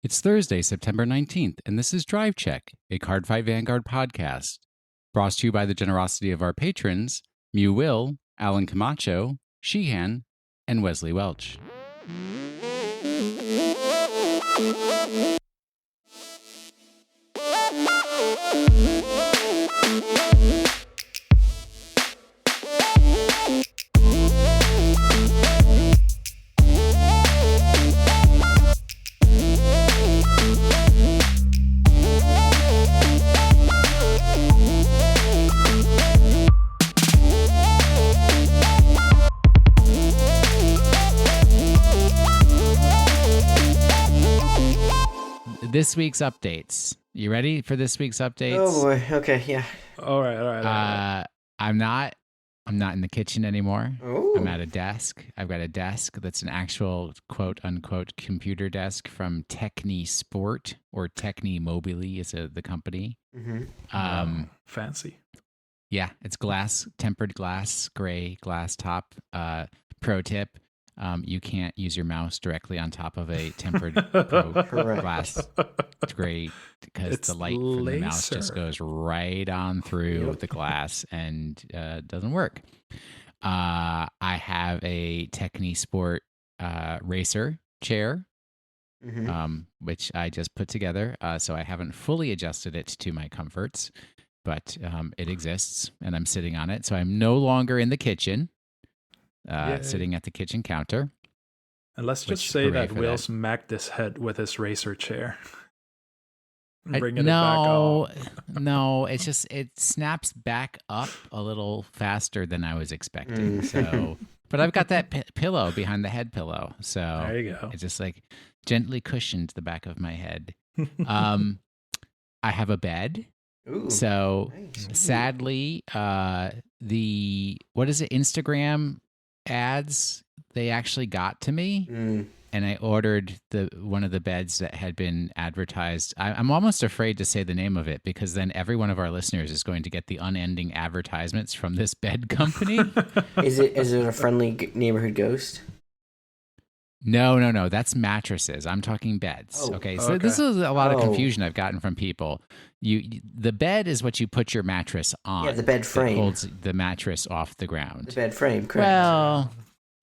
It's Thursday, September 19th, and this is Drive Check, a Cardfight Vanguard podcast. Brought to you by the generosity of our patrons, Mewwill, Alan Camacho, Sheehan, and Wesley Welch. This week's updates. You ready for this week's updates? Oh boy. Okay. Yeah. All right. I'm not in the kitchen anymore. Oh. I'm at a desk. I've got a desk that's an actual quote unquote computer desk from Techni Sport, or Techni Mobili is the company. Mm-hmm. Fancy. Yeah, it's tempered glass, gray glass top. Pro tip. You can't use your mouse directly on top of a tempered glass gray because the light from the mouse just goes right on through the glass and doesn't work. I have a Techni Sport racer chair, which I just put together, so I haven't fully adjusted it to my comforts, but it exists, and I'm sitting on it, so I'm no longer in the kitchen. Sitting at the kitchen counter. And let's just say that Will smacked his head with his racer chair. Bringing it back on. No, it snaps back up a little faster than I was expecting. So, but I've got that pillow behind the head pillow, so there you go. It just like gently cushioned the back of my head. I have a bed. Ooh, so nice. Sadly, Instagram ads, they actually got to me, and I ordered one of the beds that had been advertised. I'm almost afraid to say the name of it because then every one of our listeners is going to get the unending advertisements from this bed company. Is it a friendly neighborhood ghost? No. That's mattresses. I'm talking beds. Oh, okay. So this is a lot of confusion I've gotten from people. The bed is what you put your mattress on. Yeah, the bed frame. That holds the mattress off the ground. The bed frame, correct. Well,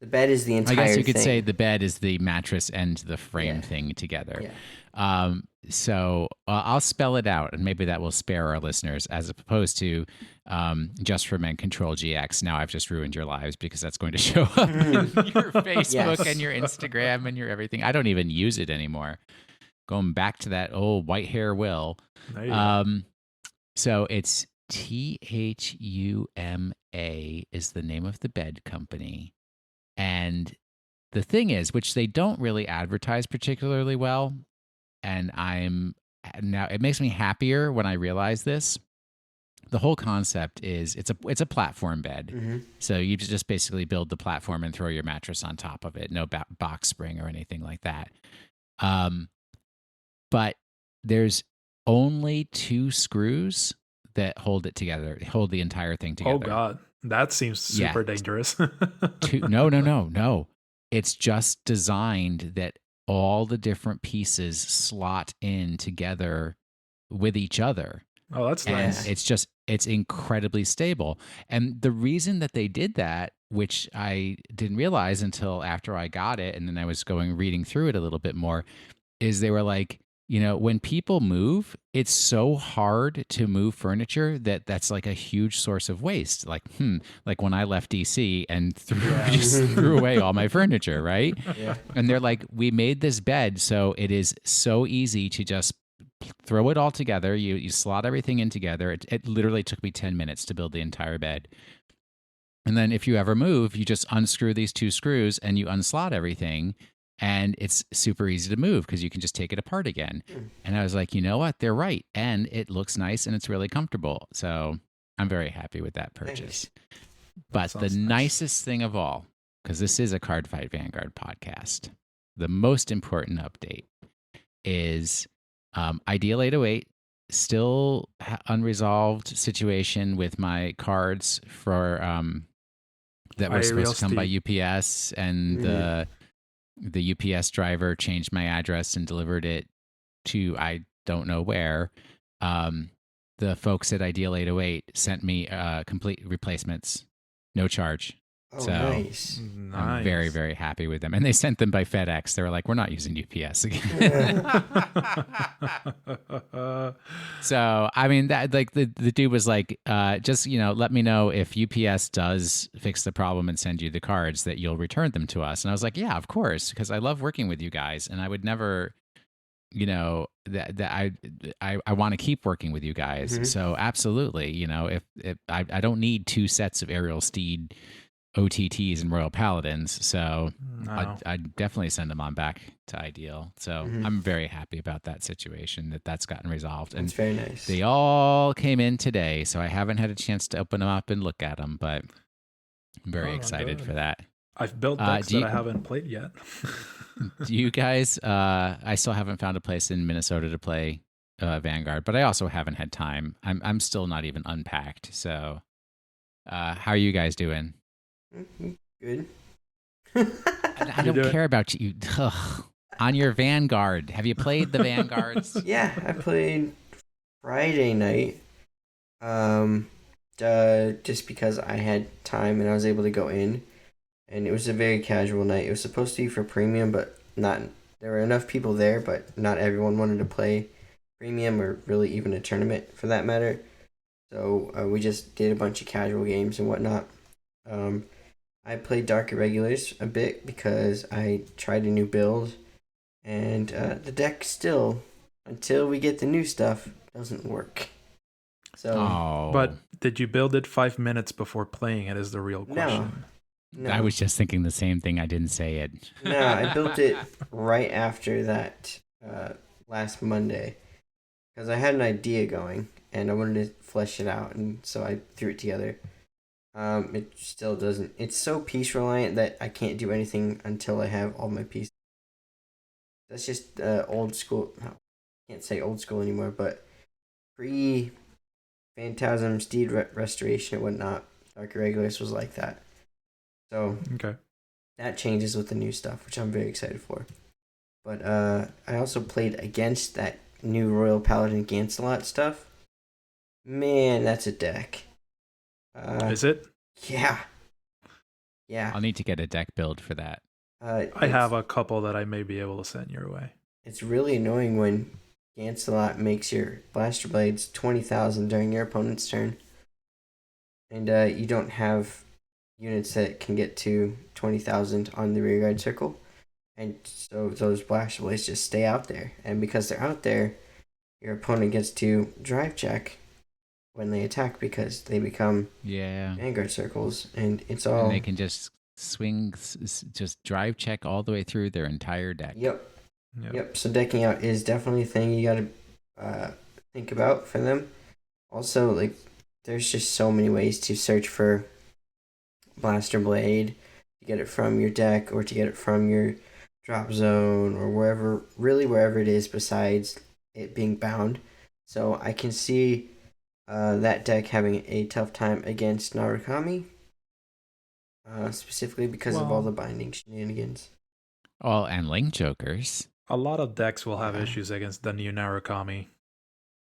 the bed is the entire thing. I guess you could say the bed is the mattress and the frame thing together. Yeah. So I'll spell it out, and maybe that will spare our listeners, as opposed to Just for Men Control GX. Now I've just ruined your lives because that's going to show up in your Facebook and your Instagram and your everything. I don't even use it anymore. Going back to that old white hair Will. There you go. So it's THUMA is the name of the bed company. And the thing is, which they don't really advertise particularly well, and it makes me happier when I realize this. The whole concept is it's a platform bed. Mm-hmm. So you just basically build the platform and throw your mattress on top of it. No box spring or anything like that. But there's only 2 screws that hold it together, hold the entire thing together. Oh God, that seems super dangerous. No. It's just designed that all the different pieces slot in together with each other. Oh, that's nice. And it's incredibly stable. And the reason that they did that, which I didn't realize until after I got it, and then I was reading through it a little bit more, is they were like, when people move, it's so hard to move furniture that's like a huge source of waste. Like when I left DC and threw away all my furniture, right? Yeah. And they're like, we made this bed so it is so easy to just throw it all together. You slot everything in together. It literally took me 10 minutes to build the entire bed. And then if you ever move, you just unscrew these 2 screws and you unslot everything. And it's super easy to move because you can just take it apart again. And I was like, you know what? They're right. And it looks nice and it's really comfortable. So I'm very happy with that purchase. Nice. But the nicest thing of all, because this is a Cardfight Vanguard podcast, the most important update is Ideal 808, still unresolved situation with my cards for that were supposed to come by UPS, and the UPS driver changed my address and delivered it to I don't know where. The folks at Ideal 808 sent me complete replacements, no charge. Oh, so nice. I'm very, very happy with them. And they sent them by FedEx. They were like, we're not using UPS again. So, I mean, that like the dude was like, just, let me know if UPS does fix the problem and send you the cards that you'll return them to us. And I was like, yeah, of course, because I love working with you guys. And I would never, that I want to keep working with you guys. Mm-hmm. So absolutely, if I don't need 2 sets of Aerial Steed OTTs and Royal Paladins, so No. I'd definitely send them on back to Ideal. So I'm very happy about that situation, that's gotten resolved. And it's very nice. They all came in today, so I haven't had a chance to open them up and look at them, but I'm very excited for that. I've built decks that I haven't played yet. Do you guys, I still haven't found a place in Minnesota to play Vanguard, but I also haven't had time. I'm still not even unpacked. So how are you guys doing? Good. I don't care about you. Ugh. On your Vanguard, have you played the Vanguards? Yeah, I played Friday night. Just because I had time and I was able to go in, and it was a very casual night. It was supposed to be for premium, but not. There were enough people there, but not everyone wanted to play premium or really even a tournament for that matter. So we just did a bunch of casual games and whatnot. I played Dark Irregulars a bit because I tried a new build, and the deck still, until we get the new stuff, doesn't work. So, But did you build it 5 minutes before playing it is the real question. No. I was just thinking the same thing. I didn't say it. No, I built it right after that last Monday because I had an idea going and I wanted to flesh it out, and so I threw it together. It still doesn't. It's so piece reliant that I can't do anything until I have all my pieces. That's just old school. I can't say old school anymore, but pre-Phantasm, Steed Restoration, and whatnot, Dark Irregulars was like that. So okay, that changes with the new stuff, which I'm very excited for. But I also played against that new Royal Paladin Gancelot stuff. Man, that's a deck. Is it? Yeah. I'll need to get a deck build for that. I have a couple that I may be able to send your way. It's really annoying when Gancelot makes your Blaster Blades 20,000 during your opponent's turn. And you don't have units that can get to 20,000 on the rearguard circle. And so those Blaster Blades just stay out there. And because they're out there, your opponent gets to drive check when they attack because they become Vanguard circles. And it's all... And they can just swing, just drive check all the way through their entire deck. Yep. So decking out is definitely a thing you got to think about for them. Also, like, there's just so many ways to search for Blaster Blade, to get it from your deck or to get it from your drop zone or wherever it is besides it being bound. So I can see that deck having a tough time against Narukami, specifically because of all the binding shenanigans. Oh, and Link Jokers. A lot of decks will have issues against the new Narukami,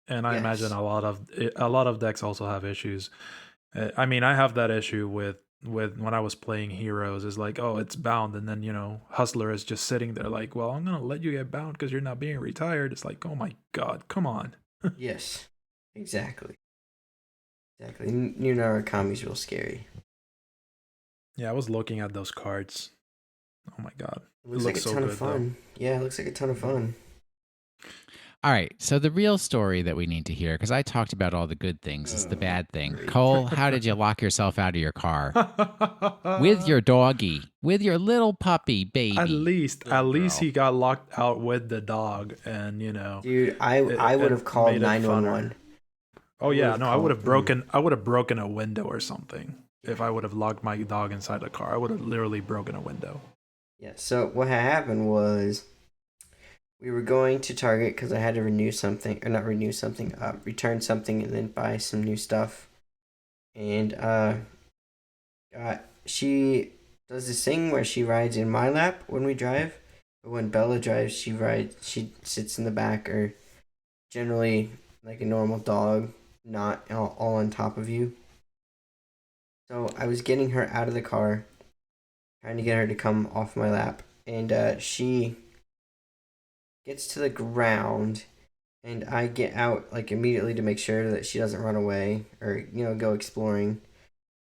and I imagine a lot of decks also have issues. I mean, I have that issue with when I was playing Heroes. Is like, oh, it's bound, and then Hustler is just sitting there like, well, I'm gonna let you get bound because you're not being retired. It's like, oh my god, come on. Yes, exactly. New Narukami's real scary. Yeah, I was looking at those cards. Oh my god. It looks like a ton of fun. Yeah, it looks like a ton of fun. All right, so the real story that we need to hear, because I talked about all the good things, is the bad thing. Great. Cole, how did you lock yourself out of your car? With your doggy, with your little puppy baby. At least he got locked out with the dog, and Dude, I would have called 911. Oh yeah, no, I would have broken a window or something. If I would have locked my dog inside the car, I would have literally broken a window. Yeah, so what happened was we were going to Target because I had to return something and then buy some new stuff. And she does this thing where she rides in my lap when we drive, But when Bella drives, she sits in the back, or generally like a normal dog, not all on top of you. So I was getting her out of the car, trying to get her to come off my lap, and she gets to the ground, and I get out like immediately to make sure that she doesn't run away or go exploring.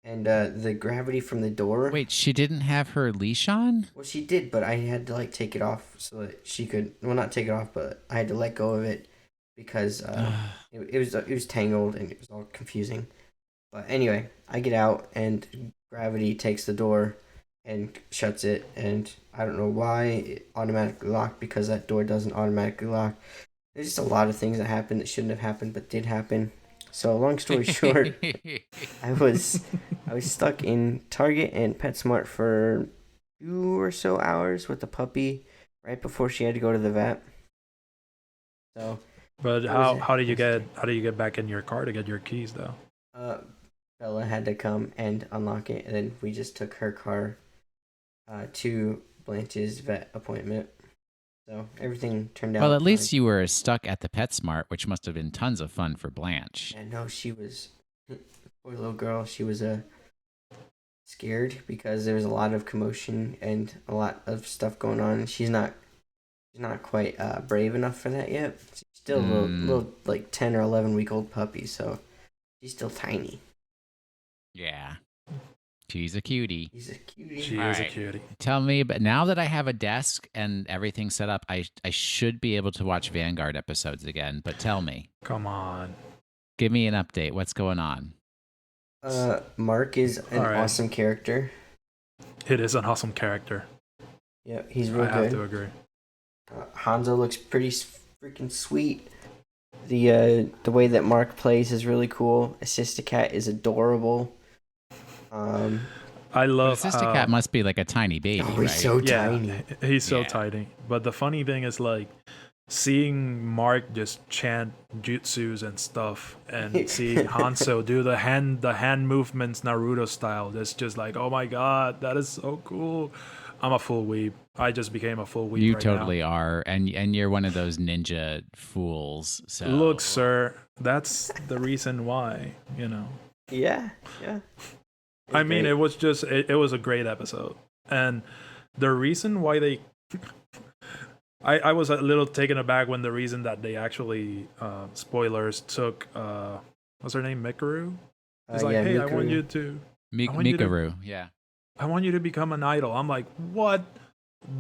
And the gravity from the door. Wait, she didn't have her leash on? Well, she did, but I had to like take it off so that she could. Well, not take it off, but I had to let go of it because it was tangled and it was all confusing. But anyway, I get out and gravity takes the door and shuts it, and I don't know why it automatically locked, because that door doesn't automatically lock. There's just a lot of things that happened that shouldn't have happened but did happen. So long story short, I was stuck in Target and PetSmart for 2 or so hours with the puppy right before she had to go to the vet. So, but how do you get back in your car to get your keys though? Bella had to come and unlock it, and then we just took her car to Blanche's vet appointment. So everything turned out. Well, at least you were stuck at the PetSmart, which must have been tons of fun for Blanche. I know she was, poor little girl. She was scared because there was a lot of commotion and a lot of stuff going on. She's not quite brave enough for that yet. She's still a little like 10 or 11 week old puppy, so she's still tiny. Yeah. She's a cutie. She's a cutie. She is a cutie. Tell me, but now that I have a desk and everything set up, I should be able to watch Vanguard episodes again. But tell me. Come on. Give me an update. What's going on? Mark is an awesome character. It is an awesome character. Yeah, he's real good. I have to agree. Hanzo looks pretty freaking sweet. The way that Mark plays is really cool. Assisticat is adorable. I love Assisticat must be like a tiny baby. Oh, he's right? so tiny. He's so tiny. But the funny thing is, like, seeing Mark just chant jutsus and stuff, and seeing Hanzo do the hand movements Naruto style. That's just like, oh my god, that is so cool. I'm a full weeb. I just became a full weeb. You right totally now. are, and you're one of those ninja fools. So Look, sir, that's the reason why. Yeah. I mean, it was just it was a great episode, and the reason why they, I was a little taken aback when the reason that they actually spoilers took what's her name, Mikaru. It's like, hey, Mikaru. I want you to Mikaru, yeah. I want you to become an idol. I'm like, what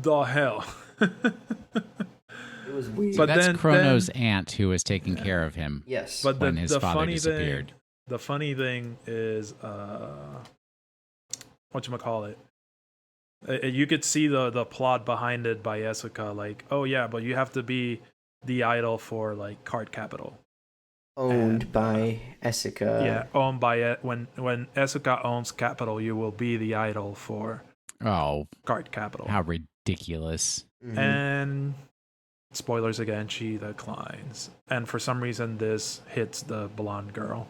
the hell? It was weird. So that's Chrono's aunt who was taking care of him. Yes. But when his father funny disappeared. The funny thing is, whatchamacallit? You could see the plot behind it by Asuka, like, oh yeah, but you have to be the idol for like Card Capital. Owned by Asuka. Yeah, owned by it. When Asuka owns Capital, you will be the idol for Card Capital. How ridiculous. Mm-hmm. And spoilers again, she declines. And for some reason this hits the blonde girl.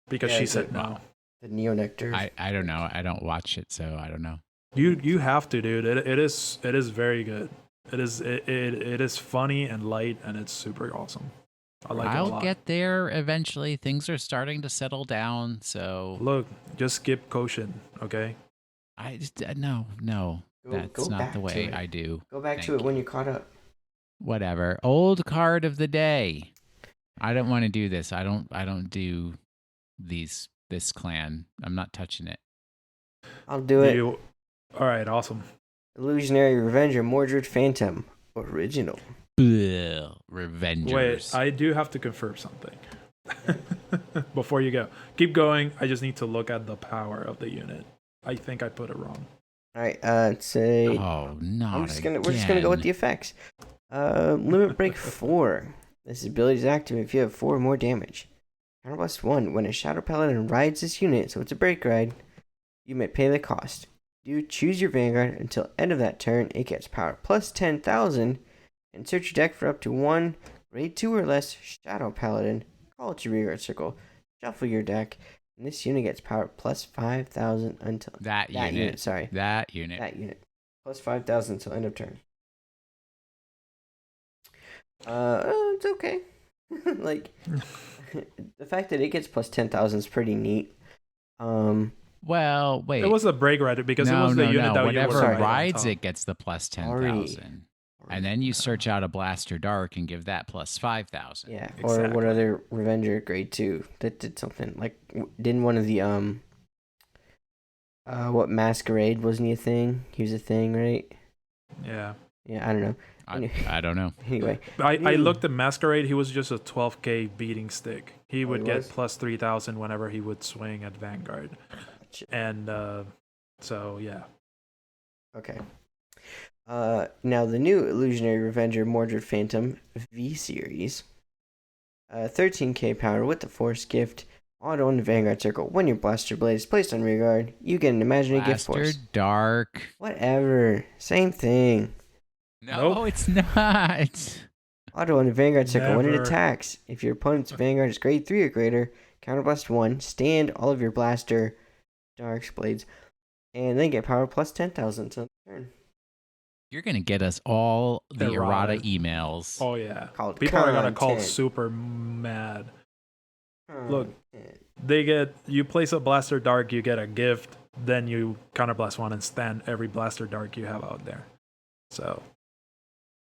Because she said no. The Neonectar. I don't know. I don't watch it, so I don't know. You have to, dude. It is very good. It is funny and light, and it's super awesome. I like it a lot. I'll get there eventually. Things are starting to settle down, so Look, just skip Koshin, okay? I just no. That's not the way I do. Go back to it when you're caught up. Whatever. Old card of the day. I don't want to do this. I don't do this clan. I'm not touching it. I'll do it. All right, awesome. Illusionary Revenger, Mordred Phantom, original. Ugh, Revengers. Wait, I do have to confirm something before you go. Keep going. I just need to look at the power of the unit. I think I put it wrong. All right, say. Oh, not We're just gonna go with the effects. Limit Break 4. This ability is active if you have 4 or more damage. Counterblast 1. When a Shadow Paladin rides this unit, so it's a break ride, you may pay the cost. You choose your Vanguard until end of that turn. It gets power plus 10,000. And search your deck for up to 1 grade 2 or less Shadow Paladin. Call it your rearguard circle. Shuffle your deck. And this unit gets power plus 5,000 until that unit. Sorry. That unit. That unit. plus 5,000 till end of turn. It's okay. Like, the fact that it gets plus 10,000 is pretty neat. Well, wait. It was a break rider because it was the unit that whatever you were rides it gets the plus 10,000. And then you Yeah. search out a Blaster Dark and give that plus 5,000. Yeah, or Exactly. what other Revenger grade 2 that did something like didn't one of the what Masquerade wasn't he a thing? He was a thing, right? Yeah. Yeah, I don't know. I don't know. Anyway, I looked at Masquerade. He was just a 12k beating stick. He would he get was? plus 3,000 whenever he would swing at Vanguard. Gotcha. And so, yeah. Okay. Now the new Illusionary Revenger Mordred Phantom V series. 13k power with the Force gift. Auto in the Vanguard Circle. When your Blaster Blade is placed on rear guard, you get an imaginary gift Blaster force. Dark. Whatever. Same thing. No, Nope. it's not. Auto in the Vanguard Circle. When it Never. attacks, if your opponent's Vanguard is grade 3 or greater, counterblast 1, stand all of your Blaster Dark Blades, and then get power plus 10,000 till turn. You're going to get us all the errata Errata. emails. Oh, yeah. Called People are going to call content. super mad. Look. Content. You place a Blaster Dark, you get a gift, then you counterblast 1 and stand every Blaster Dark you have out there. So,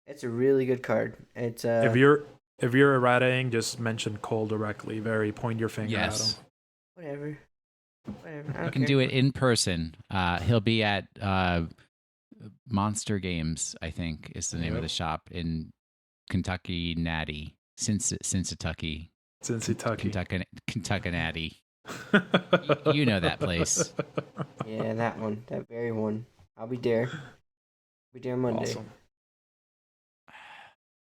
It's a really good card. It's if you're errataing, just mention Cole directly. Point your finger at Yes. him. whatever. I You don't can care. do it in person. He'll be at Monster Games, I think, is the name of Yep. the shop in Kentucky Natty. Cincinnati. Kentucky Natty. You know that place. Yeah, that one. That very one. I'll be there. Be there Monday. Awesome.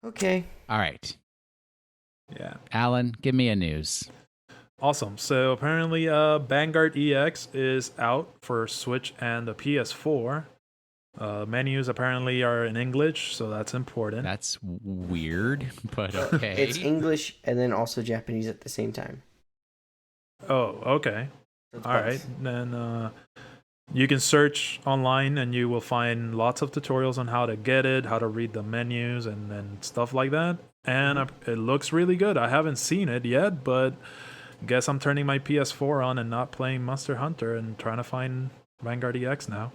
Okay. All right. Yeah. Alan, give me a news. Awesome. So apparently, Vanguard EX is out for Switch and the PS4. Menus apparently are in English, so that's important. That's weird, but okay. It's English and then also Japanese at the same time. Oh, okay. So it's All both. right. Then you can search online and you will find lots of tutorials on how to get it, how to read the menus, and stuff like that. And it looks really good. I haven't seen it yet, but guess I'm turning my PS4 on and not playing Monster Hunter and trying to find Vanguard EX now.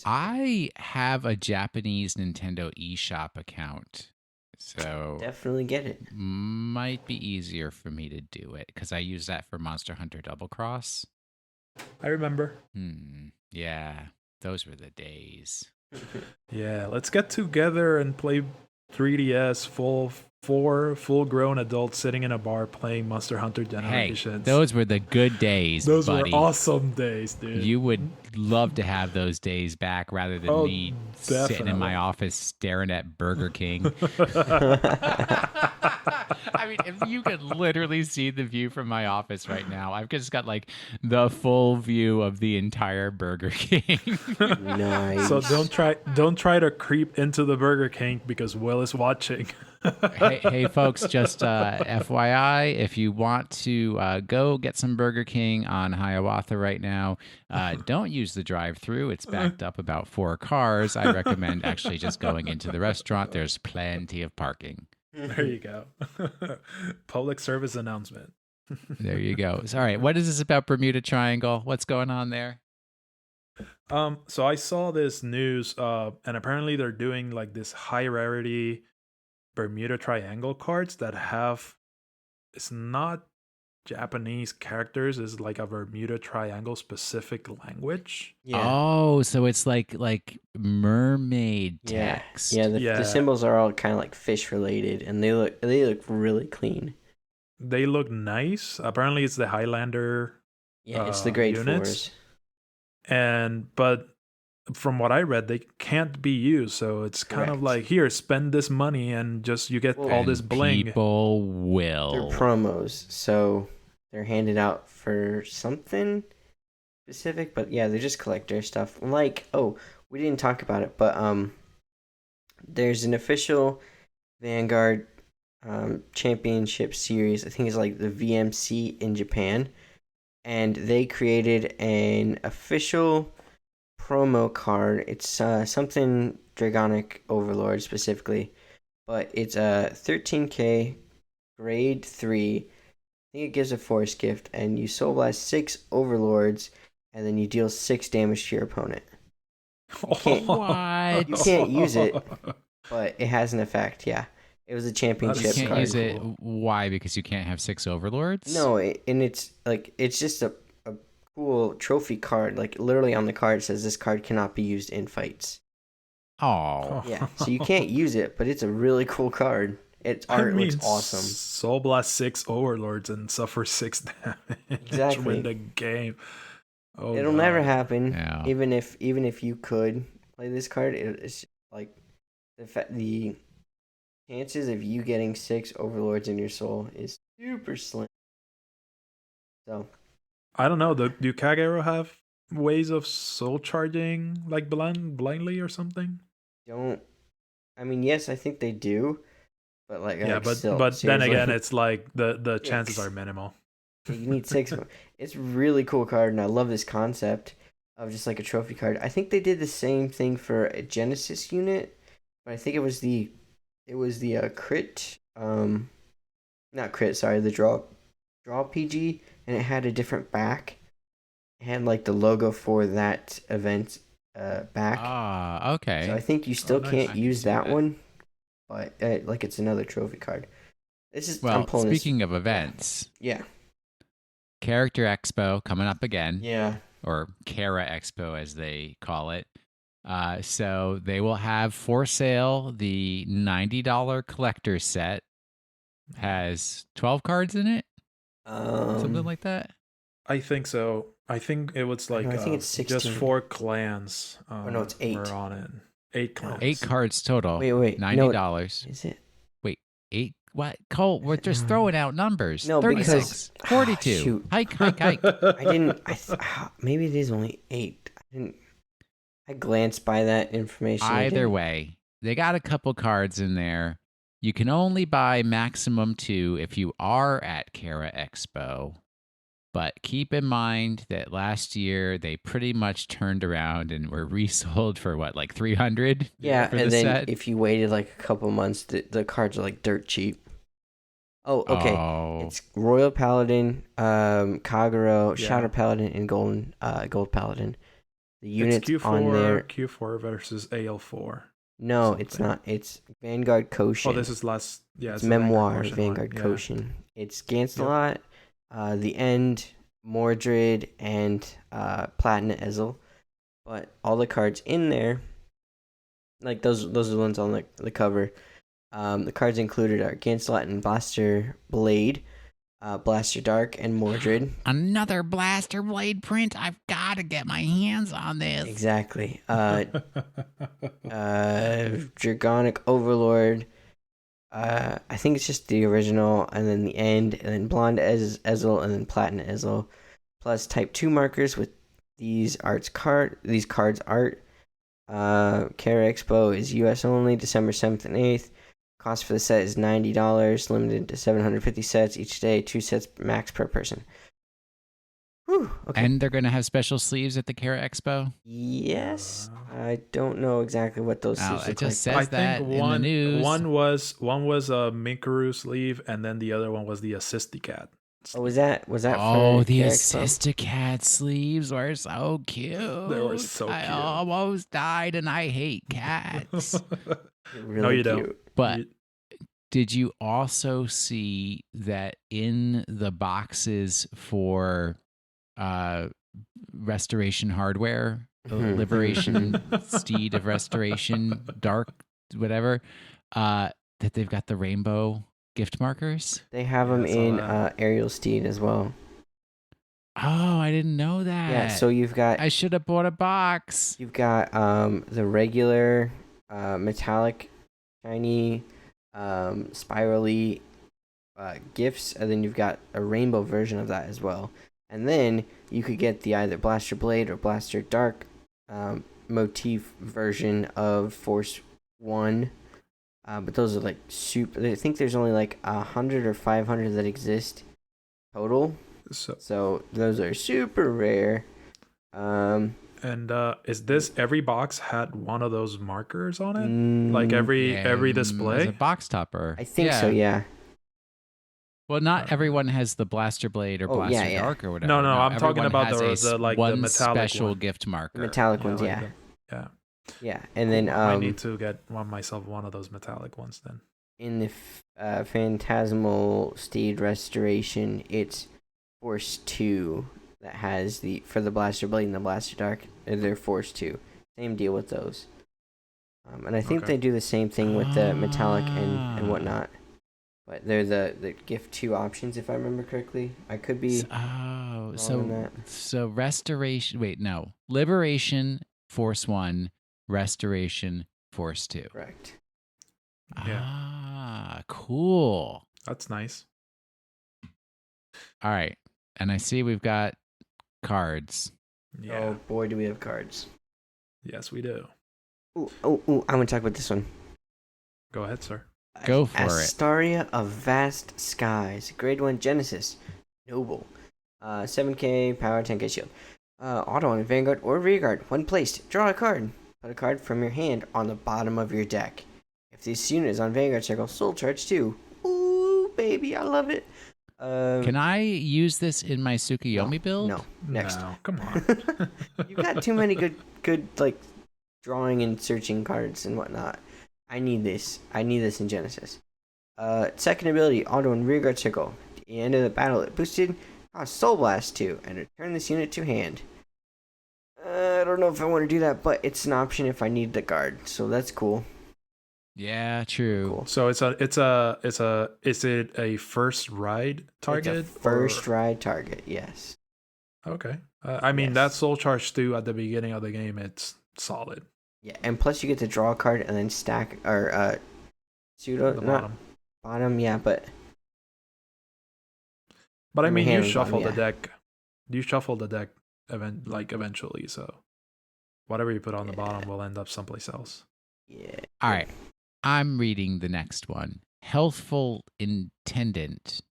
I have a Japanese Nintendo eShop account, so Definitely get it. might be easier for me to do it because I use that for Monster Hunter Double Cross. I remember. Yeah, those were the days. Yeah, let's get together and play 3DS full grown adults sitting in a bar playing Monster Hunter Hey, Generations. those were the good days, Those buddy. were awesome days, dude. You would love to have those days back rather than me sitting in my definitely. office staring at Burger King. I mean, if you could literally see the view from my office right now, I've just got like the full view of the entire Burger King. Nice. So don't try to creep into the Burger King because Will is watching. hey, folks, just FYI, if you want to go get some Burger King on Hiawatha right now, don't use the drive-through. It's backed up about 4 cars. I recommend actually just going into the restaurant. There's plenty of parking. There you go. Public service announcement. There you go. All right, what is this about Bermuda Triangle? What's going on there? So I saw this news, and apparently they're doing like this high rarity Bermuda Triangle cards that have, it's not Japanese characters, it's like a Bermuda Triangle specific language. Yeah. Oh, so it's like mermaid Yeah. text. Yeah, the Yeah. symbols are all kind of like fish related, and they look really clean. They look nice. Apparently it's the Highlander, Yeah, it's the grade units. 4s. but from what I read, they can't be used. So it's kind of Correct. like, here, spend this money and just you get Well, all this And bling. People They're will. promos, so they're handed out for something specific. But yeah, they're just collector stuff. Like, we didn't talk about it, but there's an official Vanguard championship series. I think it's like the VMC in Japan, and they created an official promo card. It's something Dragonic Overlord specifically, but it's a 13k grade 3. I think it gives a force gift, and you Soul Blast 6 Overlords, and then you deal 6 damage to your opponent. What? You can't use it, but it has an effect. Yeah, it was a championship You can't card. use it. Why? Because you can't have 6 overlords? No, and it's like it's just a cool trophy card. Like literally on the card it says this card cannot be used in fights. Oh. Yeah, so you can't use it, but it's a really cool card. Its art looks awesome. Soul Blast 6 Overlords and suffer 6 damage. Exactly. Win the game. Oh, It'll never happen. Yeah. Even if you could play this card, it's like the chances of you getting 6 Overlords in your soul is super slim. So I don't know. Do Kagero have ways of soul charging like blindly or something? I mean, yes, I think they do, but but then again, it's like the chances are minimal. You need 6. It's a really cool card, and I love this concept of just like a trophy card. I think they did the same thing for a Genesis unit, but I think it was the crit, not crit, sorry, the draw PG, and it had a different back. It had like the logo for that event back. Ah, okay. So I think you still nice. can't I can use see that that. one, but like it's another trophy card. This is Well, speaking of events, Yeah. Character Expo coming up again, Yeah. or Kara Expo as they call it. So they will have for sale the $90 collector set. Has 12 cards in it, something like that. I think so. I think it was like I think it's 16. just 4 clans. no, it's 8. Were on it. 8 clans. 8 cards total. Wait. $90. Is it? 8. What? Cole, we're just throwing out numbers. No, 36, 42. shoot. Hike. I didn't. Maybe it is only 8. I glanced by that information. Either way, they got a couple cards in there. You can only buy maximum 2 if you are at Kara Expo. But keep in mind that last year they pretty much turned around and were resold for what, like 300? Yeah, for and the then set? if you waited like a couple months, the cards are like dirt cheap. Oh, okay. Oh. It's Royal Paladin, Kagero, Yeah. Shadow Paladin, and Gold Paladin. The units It's Q4, on there. Q4 versus AL4. No, it's something. not. It's Vanguard Koshin. Oh, this is last. Yeah, It's the Memoir, Koshin Vanguard one, yeah. Koshin. It's Gancelot, The End, Mordred, and Platinum Ezel. But all the cards in there, like those are the ones on the cover. The cards included are Gancelot and Blaster Blade, Blaster Dark, and Mordred. Another Blaster Blade print. I've got to get my hands on this. Exactly. Dragonic Overlord. I think it's just the original, and then the End, and then Blonde Ezel, and then Platinum Ezel, plus Type 2 markers with these cards art. Kara Expo is US only, December 7th and 8th. Cost for the set is $90, limited to 750 sets each day, 2 sets max per person. Whew, okay. And they're going to have special sleeves at the Kara Expo? Yes, I don't know exactly what those sleeves It look just like. says that in the news. One was a Mikaru sleeve, and then the other one was the Assisticat. Oh, was that Oh, for the Kara Expo? Assisticat sleeves were so cute. They were so I cute. almost died, and I hate cats. They're really No, you cute. don't. But did you also see that in the boxes for Restoration Hardware, Mhm. Liberation, Steed of Restoration, Dark, whatever, that they've got the rainbow gift markers? They have Yeah, them I saw in that. Aerial Steed as well. Oh, I didn't know that. Yeah, so you've got I should have bought a box. the regular metallic, shiny, spirally gifts, and then you've got a rainbow version of that as well. And then you could get the either Blaster Blade or Blaster Dark motif version of Force 1. But those are like super. I think there's only like 100 or 500 that exist total. So So those are super rare. and And is this every box had one of those markers on it? Like every display? As a box topper. I think so, yeah. Well, not everyone has the blaster blade or blaster dark or whatever. No, I'm talking about the one metallic special one. gift marker. Metallic ones, yeah. Yeah, and then I need to get myself one of those metallic ones then. In the Phantasmal Steed Restoration, it's Force 2 that has for the Blaster Blade and the Blaster Dark. They're Force 2. Same deal with those. And I think they do the same thing with the metallic and whatnot. But they're the gift 2 options, if I remember correctly. I could be wrong on that. So Restoration... Wait, no. Liberation, Force 1. Restoration, Force 2. Correct. Yeah. Cool. That's nice. All right. And I see we've got cards. Yeah. Oh, boy, do we have cards. Yes, we do. Ooh, I'm going to talk about this one. Go ahead, sir. Go for it. Astoria of Vast Skies. Grade 1 Genesis. Noble. 7k power, 10k shield. Auto on Vanguard or Rearguard. When placed, draw a card. Put a card from your hand on the bottom of your deck. If this unit is on Vanguard Circle, Soul Charge 2. Ooh, baby, I love it. Can I use this in my Tsukuyomi build? No. Next. No, come on. You've got too many good like drawing and searching cards and whatnot. I need this. I need this in Genesis. Second ability, Auto and Rearguard Circle. At the end of the battle, it boosted Soul Blast 2 and return this unit to hand. I don't know if I want to do that, but it's an option if I need the card, so that's cool. Yeah, true. Cool. So is it a first ride target? It's a first ride target, yes. Okay. I mean, that Soul Charge 2 at the beginning of the game, it's solid. Yeah, and plus you get to draw a card and then stack or pseudo The bottom. Bottom, yeah, but I mean, you shuffle bottom, the deck. You shuffle the deck eventually, so whatever you put on the bottom will end up someplace else. Yeah. All right. I'm reading the next one. Healthful Intendant.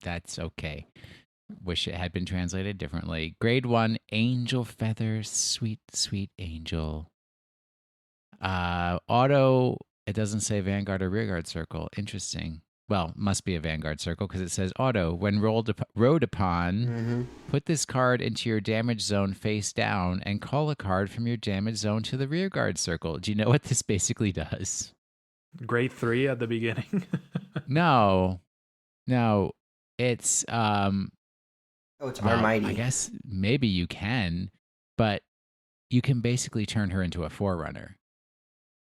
That's okay. Wish it had been translated differently. Grade 1, Angel Feather, sweet, sweet angel. Auto, it doesn't say Vanguard or Rearguard Circle. Interesting. Well, must be a Vanguard Circle because it says Auto. When rode upon, put this card into your damage zone face down and call a card from your damage zone to the Rearguard Circle. Do you know what this basically does? Grade 3 at the beginning? No. It's it's Almighty. I guess maybe you can, but you can basically turn her into a Forerunner.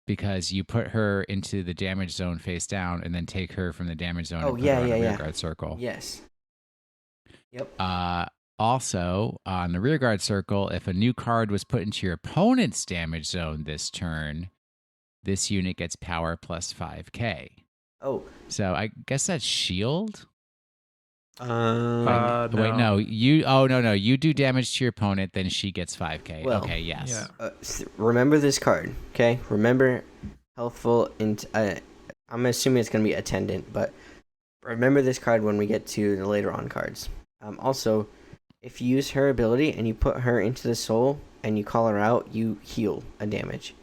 Because you put her into the damage zone face down and then take her from the damage zone and put her on a rearguard circle. Yes. Yep. Also, on the rearguard circle, if a new card was put into your opponent's damage zone this turn, this unit gets power plus 5k. Oh. So I guess that's shield? No. Wait, no. You do damage to your opponent, then she gets 5k. Well, okay, yes. Yeah. Remember this card, okay? Remember Healthful, I'm assuming it's going to be Attendant, but remember this card when we get to the later on cards. Also, if you use her ability and you put her into the soul and you call her out, you heal a damage.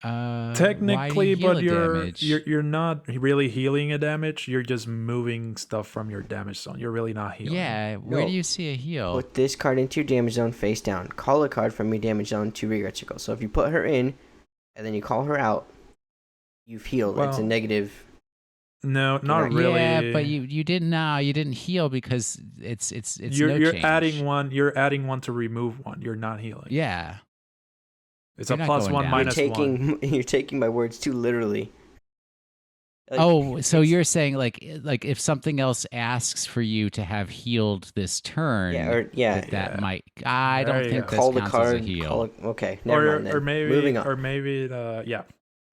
Technically, but damage? you're not really healing a damage. You're just moving stuff from your damage zone. You're really not healing. Yeah, where do you see a heal? Put this card into your damage zone face down. Call a card from your damage zone to rearguard circle. So if you put her in and then you call her out, you've healed. It's a negative. No, not really. Yeah, but you didn't heal because it's you're change. adding one. You're adding one to remove one. You're not healing. Yeah. It's You're a not plus going one, down. minus one. You're taking my words too literally. So you're saying like if something else asks for you to have healed this turn, that might. I don't think this call counts the card. as a heal. Okay, never mind then. Or maybe, moving on. Or maybe, yeah.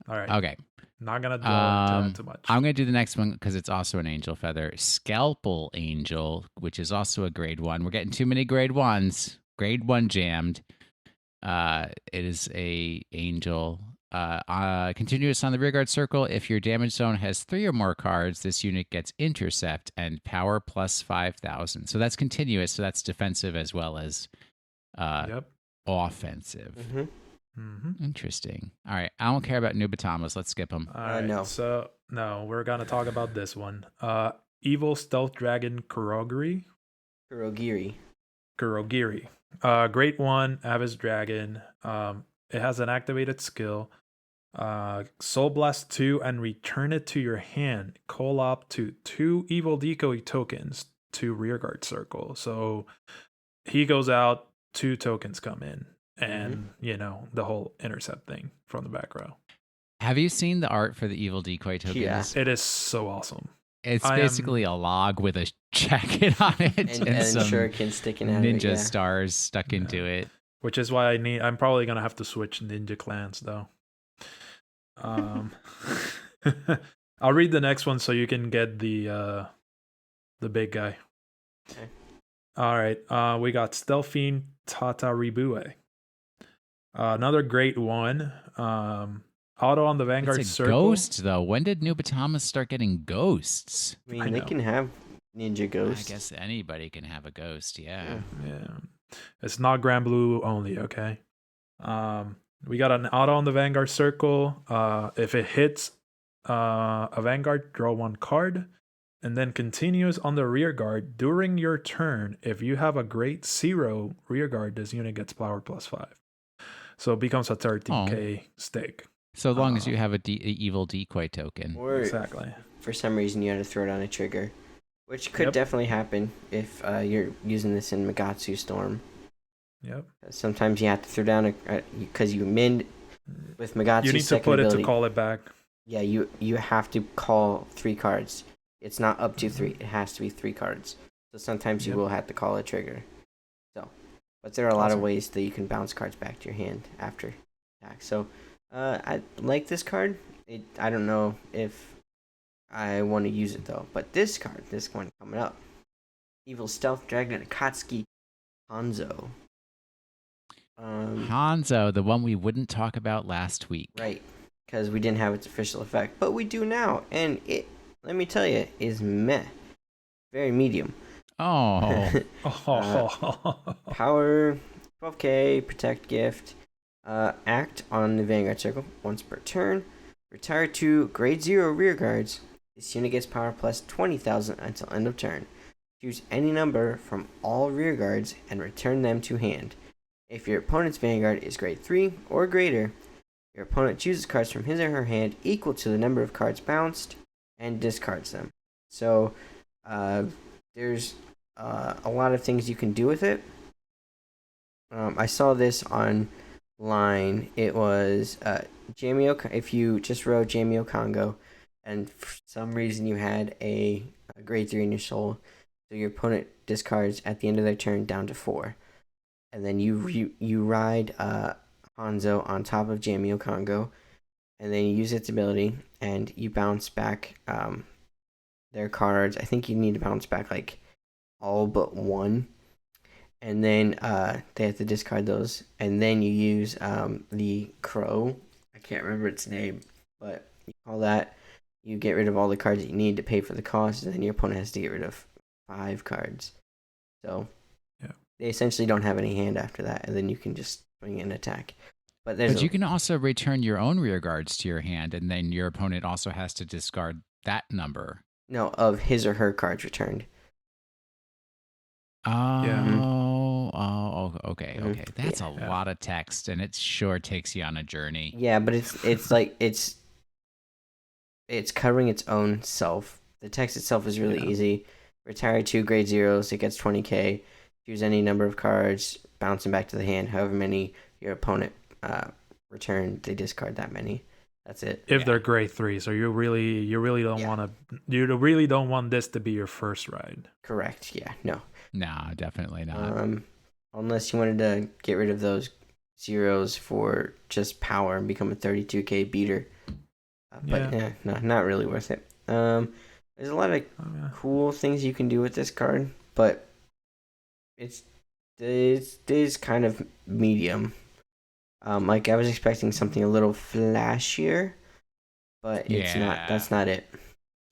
All right. Okay. Not gonna dwell into it too much. I'm gonna do the next one because it's also an angel feather, Scalpel Angel, which is also a grade 1. We're getting too many grade 1s. Grade 1 jammed. It is a angel. Continuous on the rearguard circle. If your damage zone has 3 or more cards, this unit gets intercept and power plus 5,000. So that's continuous. So that's defensive as well as offensive. Interesting. All right. I don't care about Nubatamas. Let's skip them. All right. No. So, no, we're going to talk about this one. Evil Stealth Dragon Kurogiri. Great one. Avis Dragon. It has an activated skill. Soul Blast 2 and return it to your hand. Call up to 2 Evil Decoy tokens to rearguard circle. So he goes out, 2 tokens come in. And, the whole intercept thing from the back row. Have you seen the art for the Evil Decoy tokens? Yeah. It is so awesome. It's basically a log with a jacket on it and some shuriken sticking out ninja of it, stars stuck into it. Which is why I'm probably going to have to switch Ninja Clans, though. I'll read the next one so you can get the big guy. Okay. All right. We got Stealthfiend Tata Ribue. Another great one. Auto on the Vanguard It's a circle. ghost, though. When did Nubatamas start getting ghosts? I mean, I they know. can have ninja ghosts. I guess anybody can have a ghost, yeah. It's not Grand Blue only, okay? We got an auto on the Vanguard circle. If it hits a Vanguard, draw 1 card. And then continues on the rear guard. During your turn, if you have a grade 0 rear guard, this unit gets power plus 5. So it becomes a 13k stake. So long as you have a evil decoy token. Or Exactly. for some reason you had to throw it on a trigger, which could definitely happen if you're using this in Magatsu Storm. Yep. Sometimes you have to throw down because you min with Magatsu's You need to second put ability, it to call it back. Yeah, you have to call 3 cards. It's not up to 3. It has to be 3 cards. So sometimes you will have to call a trigger. But there are a lot of ways that you can bounce cards back to your hand after attack. So I like this card. I don't know if I want to use it though. But this one coming up, Evil Stealth Dragon Akatsuki Hanzo. Hanzo, the one we wouldn't talk about last week. Right, because we didn't have its official effect, but we do now, and it, let me tell you, is meh, very medium. Oh. Power 12k, protect gift, act on the Vanguard circle once per turn, retire 2 grade 0 rear guards. This unit gets power plus 20,000 until end of turn. Choose any number from all rear guards and return them to hand. If your opponent's Vanguard is grade 3 or greater, your opponent chooses cards from his or her hand equal to the number of cards bounced and discards them. So there's a lot of things you can do with it. I saw this online. It was Jamio. If you just wrote Jamio Congo, and for some reason you had a grade 3 in your soul, so your opponent discards at the end of their turn down to 4, and then you ride Hanzo on top of Jamio Congo, and then you use its ability, and you bounce back their cards. I think you need to bounce back like all but 1, and then they have to discard those, and then you use the crow. I can't remember its name, but you call that. You get rid of all the cards that you need to pay for the cost, and then your opponent has to get rid of 5 cards. So they essentially don't have any hand after that, and then you can just swing an attack. But you can also return your own rear guards to your hand, and then your opponent also has to discard that number. No, of his or her cards returned. Oh, okay. That's a lot of text, and it sure takes you on a journey. Yeah, but it's like it's covering its own self. The text itself is really easy. Retire 2 grade 0s, it gets 20k. Choose any number of cards, bounce them back to the hand. However many your opponent returned, they discard that many. That's it. If they're grade 3, so you really don't want this to be your first ride. Correct. Yeah. No. No, definitely not. Unless you wanted to get rid of those 0s for just power and become a 32k beater. But no, not really worth it. There's a lot of cool things you can do with this card, but it is kind of medium. Like I was expecting something a little flashier, but it's not. That's not it.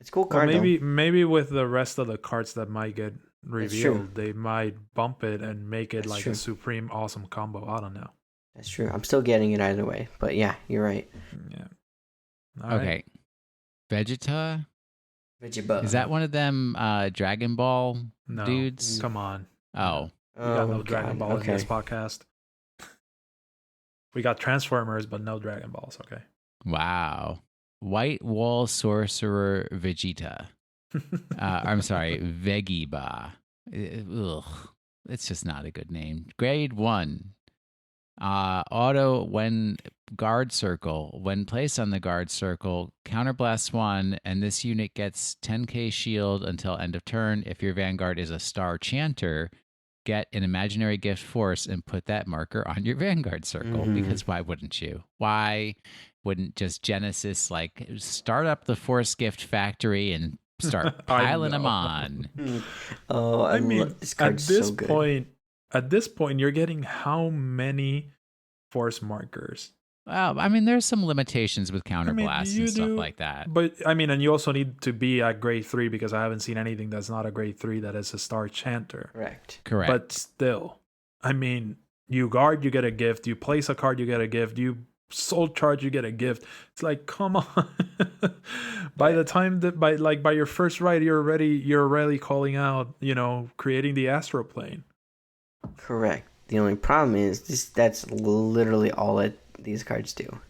It's a cool Well, card though. maybe with the rest of the cards that might get That's true. revealed, they might bump it and make it That's like true. a supreme awesome combo. I don't know. That's true. I'm still getting it either way, but yeah, you're right. Yeah. All Okay. Vegeta? Vegeta. Is that one of them Dragon Ball No, dudes? come on. Oh. We got no Oh, Dragon God. Ball Okay. in this podcast. We got Transformers, but no Dragon Balls. Okay. Wow. White Wall Sorcerer Vegeta. I'm sorry, Vegiba. Ugh. It's just not a good name. Grade 1. Auto when guard circle. When placed on the guard circle, counterblast 1, and this unit gets 10k shield until end of turn. If your Vanguard is a star chanter, get an imaginary gift force and put that marker on your Vanguard circle. Because why wouldn't you? Why wouldn't just Genesis like start up the force gift factory and start piling them on? Oh, I mean, this at card's this so good. point, you're getting how many force markers? Well, I mean, there's some limitations with counterblast and stuff like that. But I mean, and you also need to be at grade 3 because I haven't seen anything that's not a grade 3 that is a star chanter. Correct. But still, I mean, you guard, you get a gift. You place a card, you get a gift. You soul charge, you get a gift. It's like, come on. By the time that by your first ride, you're already calling out, creating the astral plane. Correct. The only problem is that's literally all these cards do.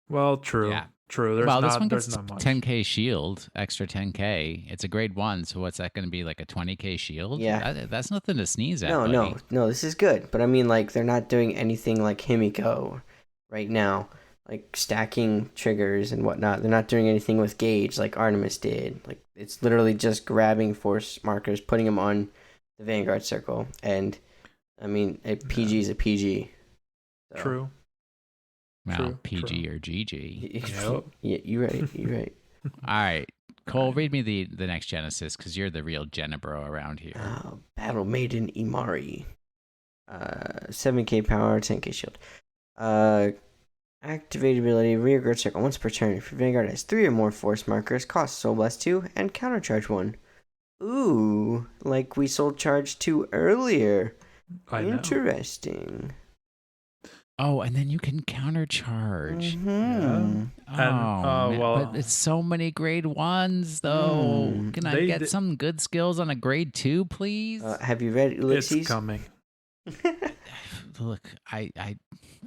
Well, true. Yeah. True. This one there's gets not much. 10k shield, extra 10k. It's a grade 1, so what's that going to be, like a 20k shield? Yeah. That's nothing to sneeze at. No, this is good. But I mean, like, they're not doing anything like Himiko right now, like stacking triggers and whatnot. They're not doing anything with Gauge like Artemis did. Like, it's literally just grabbing force markers, putting them on the Vanguard circle, and I mean, a PG is a PG. So. True. Well, True, PG true. or GG. Yep. Yeah, you're right. All right. Cole, read me the next Genesis, because you're the real Genebro around here. Battle Maiden Imari. 7k power, 10k shield. Activate ability, rearguard circle once per turn. If your Vanguard has 3 or more force markers, cost Soul Blast 2 and countercharge 1. Ooh, like we Soul Charge 2 earlier. I know. Interesting. Oh, and then you can countercharge. Mm-hmm. Oh, man. But it's so many grade 1s, though. Can I get some good skills on a grade 2, please? Have you read Ulysses? It's coming. Look, I'm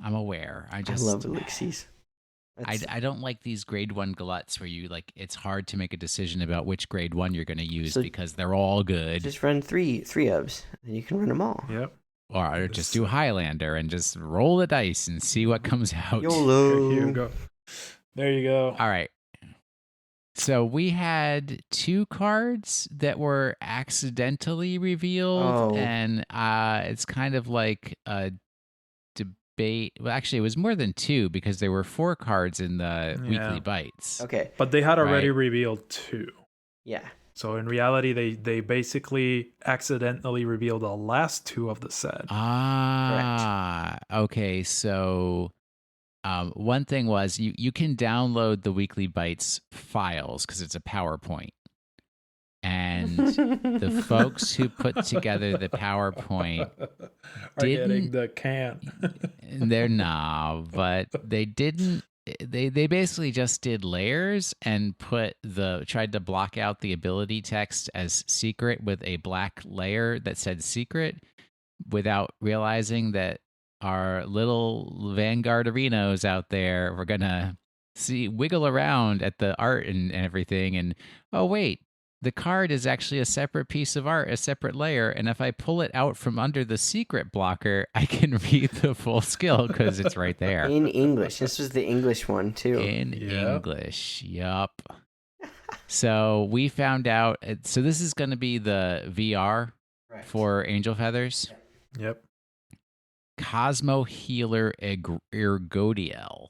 aware. I love Ulysses. I don't like these grade 1 gluts where you like it's hard to make a decision about which grade 1 you're going to use because they're all good. Just run three ofs, and you can run them all. Yep. Or just do Highlander and just roll the dice and see what comes out. YOLO. Here you go. There you go. All right. So we had 2 cards that were accidentally revealed, and it's kind of like a debate. Well, actually, it was more than 2 because there were 4 cards in the weekly bites. Okay. But they had already revealed 2. Yeah. So in reality, they basically accidentally revealed the last 2 of the set. Correct. Okay. So one thing was you can download the weekly bites files because it's a PowerPoint. And the folks who put together the PowerPoint are getting the can. but they didn't. They basically just did layers and tried to block out the ability text as secret with a black layer that said secret, without realizing that our little Vanguard arenos out there were gonna wiggle around at the art and everything, and oh wait, the card is actually a separate piece of art, a separate layer, and if I pull it out from under the secret blocker, I can read the full skill because it's right there. In English. This was the English one, too. English, yup. So we found out, so this is going to be the VR for Angel Feathers. Yep. Cosmo Healer Ergodiel.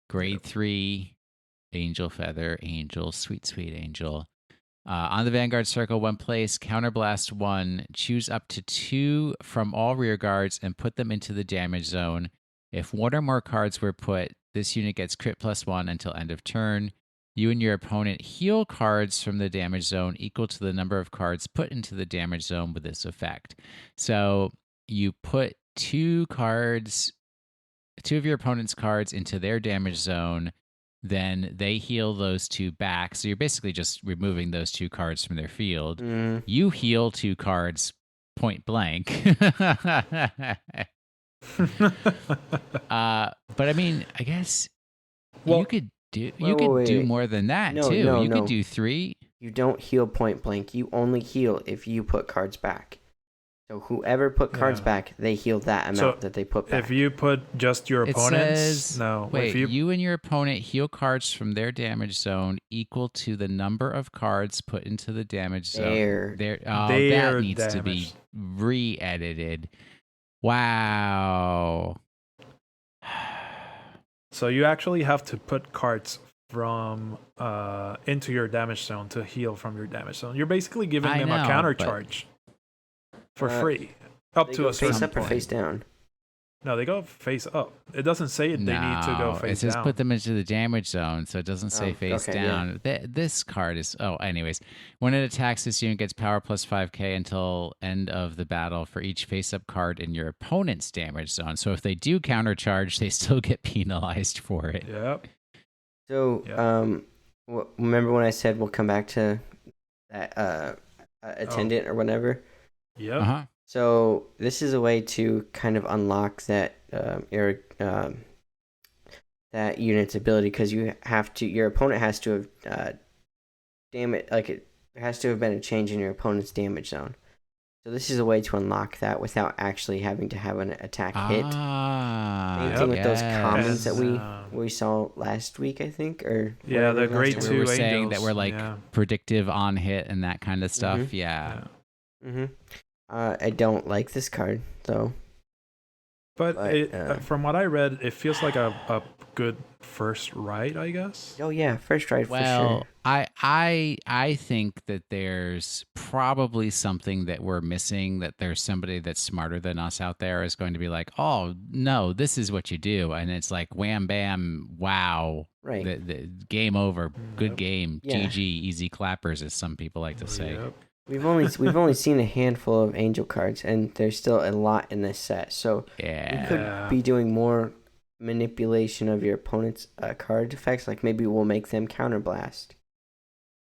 Grade 3, Angel Feather, Angel, sweet Angel. On the Vanguard circle, when placed, counterblast 1, choose up to 2 from all rear guards and put them into the damage zone. If one or more cards were put, this unit gets crit +1 until end of turn. You and your opponent heal cards from the damage zone equal to the number of cards put into the damage zone with this effect. So you put two of your opponent's cards into their damage zone, then they heal those two back. So you're basically just removing those two cards from their field. You heal two cards point blank. But I mean, I guess you could do more than that too. You could do 3. You don't heal point blank. You only heal if you put cards back. So whoever put cards back, they heal that amount that they put back. If you put just your opponents, wait, you and your opponent heal cards from their damage zone equal to the number of cards put into the damage zone. That needs to be re-edited. Wow. So you actually have to put cards from into your damage zone to heal from your damage zone. You're basically giving them a counter charge for free up to a certain face up point. or face down. No, they go face up. It doesn't say they need to go face down. It says put them into the damage zone, so it doesn't say face down. Yeah. This card is... anyways. When it attacks, this unit gets power +5k until end of the battle for each face-up card in your opponent's damage zone. So if they do countercharge, they still get penalized for it. Yep. So, remember when I said we'll come back to that attendant or whatever? Yep. Uh-huh. So this is a way to kind of unlock that that unit's ability, because your opponent has to have there has to have been a change in your opponent's damage zone. So this is a way to unlock that without actually having to have an attack hit. Same thing with those commons that we saw last week, I think, or the grade 2 we were angels. saying that we're like predictive on hit and that kind of stuff. Mm-hmm. Yeah. Mm-hmm. I don't like this card, though. But from what I read, it feels like a good first ride, I guess. Oh yeah, first ride for sure. Well, I think that there's probably something that we're missing, that there's somebody that's smarter than us out there is going to be like, oh, no, this is what you do. And it's like, wham, bam, wow. Right. The game over. Good game. Yeah. GG, easy clappers, as some people like to say. Yep. We've only seen a handful of angel cards, and there's still a lot in this set. So we could be doing more manipulation of your opponent's card effects. Like maybe we'll make them counterblast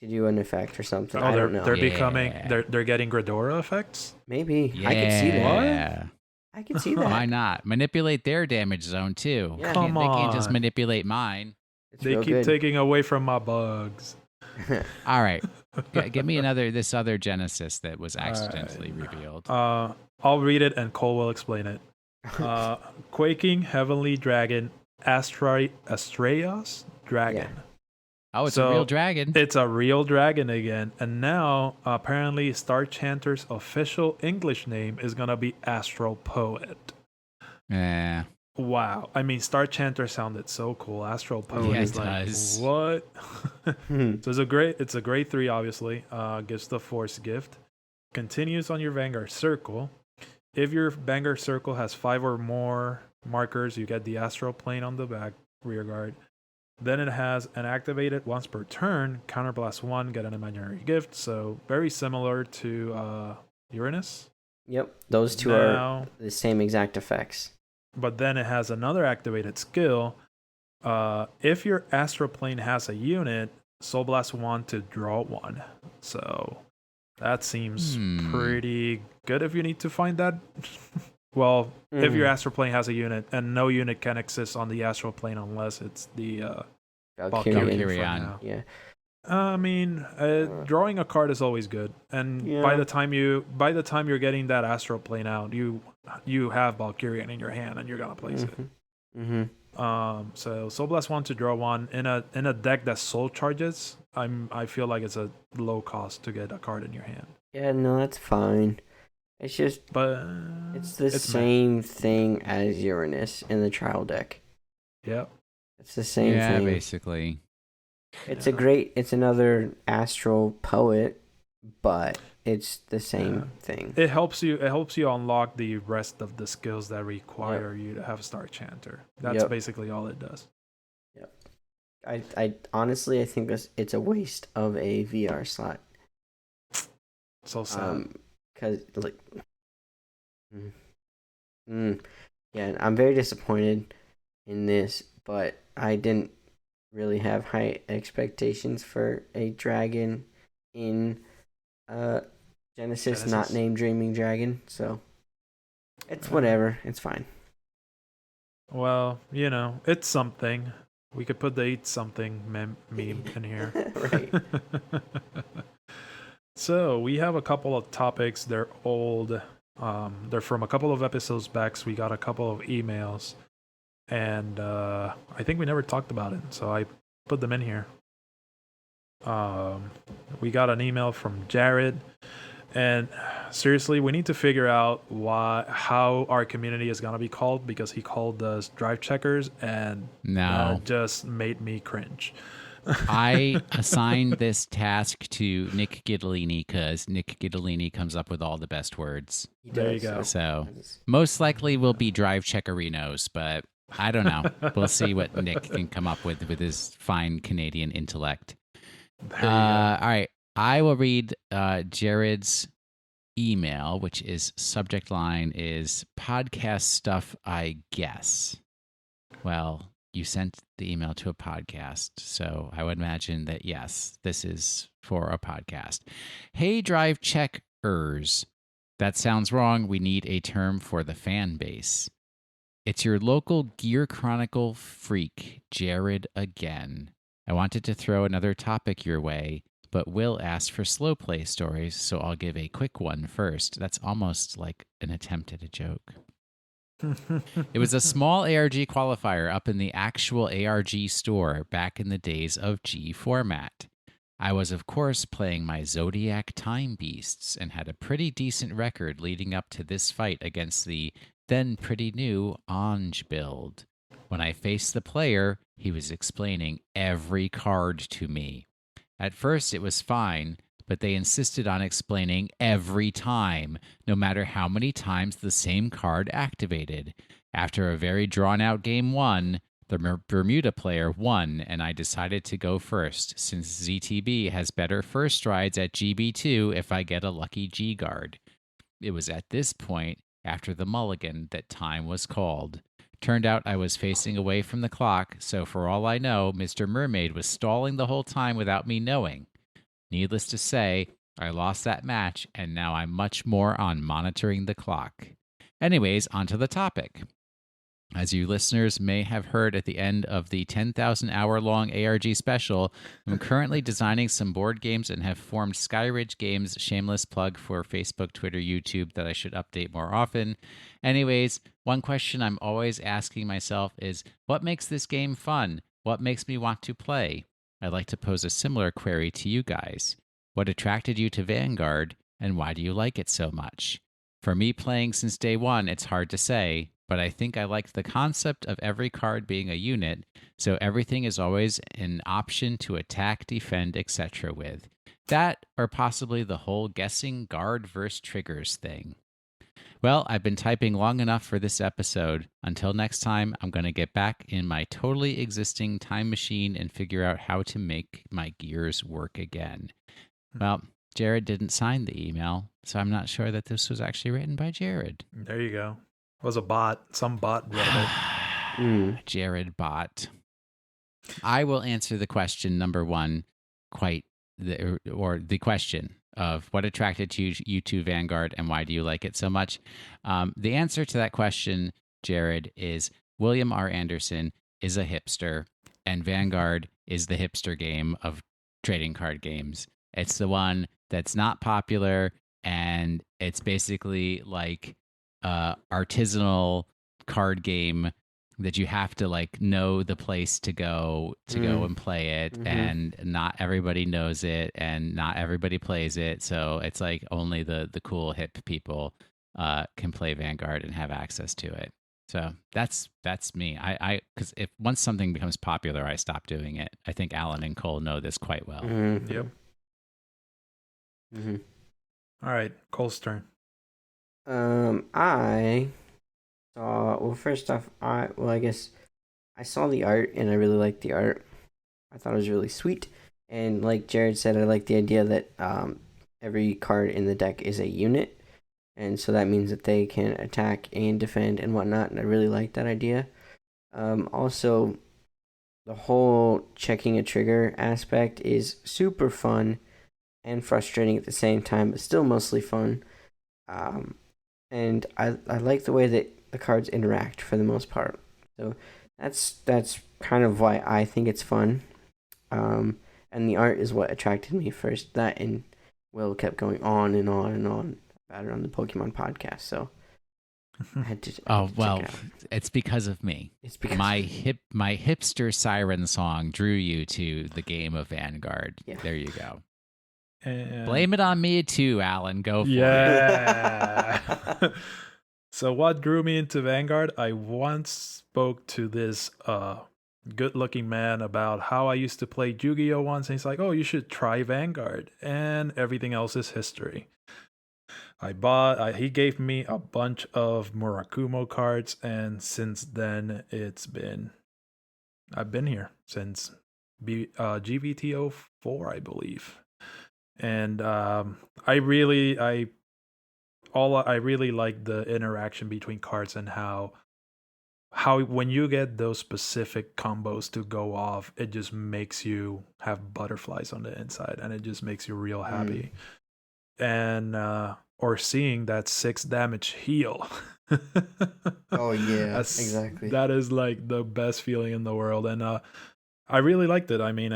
to do an effect or something. I don't know. They're becoming they're getting Gridora effects. Maybe I could see that. I could see that. Why not manipulate their damage zone too? Yeah. Come on, they can't just manipulate mine. They keep taking away from my bugs. All right, give me this other Genesis that was accidentally revealed. I'll read it and Cole will explain it. Quaking Heavenly Dragon, Astraeos Dragon. Yeah. Oh, it's a real dragon. It's a real dragon again. And now, apparently, Star Chanter's official English name is going to be Astral Poet. Yeah. Wow. I mean, Star Chanter sounded so cool. Astral Poet is like, what? So it's a grade 3, obviously. Gives the Force gift. Continues on your Vanguard Circle. If your Vanguard Circle has 5 or more markers, you get the Astral Plane on the back rear guard. Then it has an activated once per turn, Counterblast 1, get an imaginary gift. So very similar to Uranus. Yep, those two are the same exact effects. But then it has another activated skill. If your Astral Plane has a unit, Soul Blast 1 to draw 1. So that seems pretty good if you need to find that. Well, if your Astral Plane has a unit, and no unit can exist on the Astral Plane unless it's the Valkyrion. Yeah. I mean, drawing a card is always good, and by the time you're getting that Astral Plane out, you have Valkyrion in your hand, and you're gonna place it. Mm-hmm. So Soul Blast 1 to draw 1 in a deck that soul charges. I feel like it's a low cost to get a card in your hand. Yeah, no, that's fine. It's just, it's the same thing as Uranus in the trial deck. Yep. It's the same thing. Yeah, basically. It's another Astral Poet, but it's the same thing. It helps you unlock the rest of the skills that require you to have Star Chanter. That's basically all it does. Yep. I honestly, I think it's a waste of a VR slot. So sad. Because like, yeah, I'm very disappointed in this, but I didn't really have high expectations for a dragon in Genesis, not named Dreaming Dragon, so it's whatever. It's fine. Well, it's something. We could put the eat something meme in here. Right. So we have a couple of topics. They're old. They're from a couple of episodes back. So we got a couple of emails, and I think we never talked about it. So I put them in here. We got an email from Jared, and seriously, we need to figure out how our community is gonna be called, because he called us drive checkers, and just made me cringe. I assigned this task to Nick Giddolini because Nick Giddolini comes up with all the best words. There you go. So most likely will be drive checkerinos, but I don't know. We'll see what Nick can come up with his fine Canadian intellect. All right. I will read Jared's email, which is subject line is podcast stuff, I guess. Well, you sent the email to a podcast, so I would imagine that, yes, this is for a podcast. Hey, drive checkers. That sounds wrong. We need a term for the fan base. It's your local Gear Chronicle freak, Jared again. I wanted to throw another topic your way, but Will asked for slow play stories, so I'll give a quick one first. That's almost like an attempt at a joke. It was a small ARG qualifier up in the actual ARG store back in the days of G format. I was, of course, playing my Zodiac Time Beasts and had a pretty decent record leading up to this fight against the then pretty new Ange build. When I faced the player, he was explaining every card to me. At first, it was fine, but they insisted on explaining every time, no matter how many times the same card activated. After a very drawn-out game 1, the Bermuda player won, and I decided to go first, since ZTB has better first strides at GB2 if I get a lucky G-guard. It was at this point, after the mulligan, that time was called. Turned out I was facing away from the clock, so for all I know, Mr. Mermaid was stalling the whole time without me knowing. Needless to say, I lost that match, and now I'm much more on monitoring the clock. Anyways, onto the topic. As you listeners may have heard at the end of the 10,000-hour-long ARG special, I'm currently designing some board games and have formed Skyridge Games, shameless plug for Facebook, Twitter, YouTube that I should update more often. Anyways, one question I'm always asking myself is, what makes this game fun? What makes me want to play? I'd like to pose a similar query to you guys. What attracted you to Vanguard, and why do you like it so much? For me, playing since day one, it's hard to say, but I think I liked the concept of every card being a unit, so everything is always an option to attack, defend, etc. with. That, or possibly the whole guessing guard versus triggers thing. Well, I've been typing long enough for this episode. Until next time, I'm going to get back in my totally existing time machine and figure out how to make my gears work again. Well, Jared didn't sign the email, so I'm not sure that this was actually written by Jared. There you go. It was a bot. Some bot wrote it. Jared bot. I will answer the question number one, the question of what attracted you to Vanguard and why do you like it so much? The answer to that question, Jared, is William R. Anderson is a hipster, and Vanguard is the hipster game of trading card games. It's the one that's not popular, and it's basically like artisanal card game that you have to like know the place to go and play it, and not everybody knows it and not everybody plays it, so it's like only the cool hip people can play Vanguard and have access to it. So that's me. I because if once something becomes popular, I stop doing it. I think Alan and Cole know this quite well. Yep. All right, Cole's turn. I saw. Well, first off, I guess I saw the art and I really liked the art. I thought it was really sweet, and like Jared said, I like the idea that every card in the deck is a unit, and so that means that they can attack and defend and whatnot. And I really like that idea. Also, the whole checking a trigger aspect is super fun and frustrating at the same time, but still mostly fun. And I like the way that the cards interact for the most part. So that's kind of why I think it's fun. And the art is what attracted me first. That and Will kept going on and on and on about it on the Pokemon podcast. So I had to. Check it out. It's because of me. It's because my hipster siren song drew you to the game of Vanguard. Yeah. There you go. And Blame it on me too, Alan. Go for it. yeah. So what drew me into Vanguard? I once spoke to this good-looking man about how I used to play Yu-Gi-Oh once, and he's like, "Oh, you should try Vanguard," and everything else is history. He gave me a bunch of Murakumo cards, and since then I've been here since GVT04, I believe. And I really like the interaction between cards and how when you get those specific combos to go off, it just makes you have butterflies on the inside, and it just makes you real happy. And or seeing that 6 damage heal. Oh yeah, exactly. That is like the best feeling in the world, and I really liked it. I mean,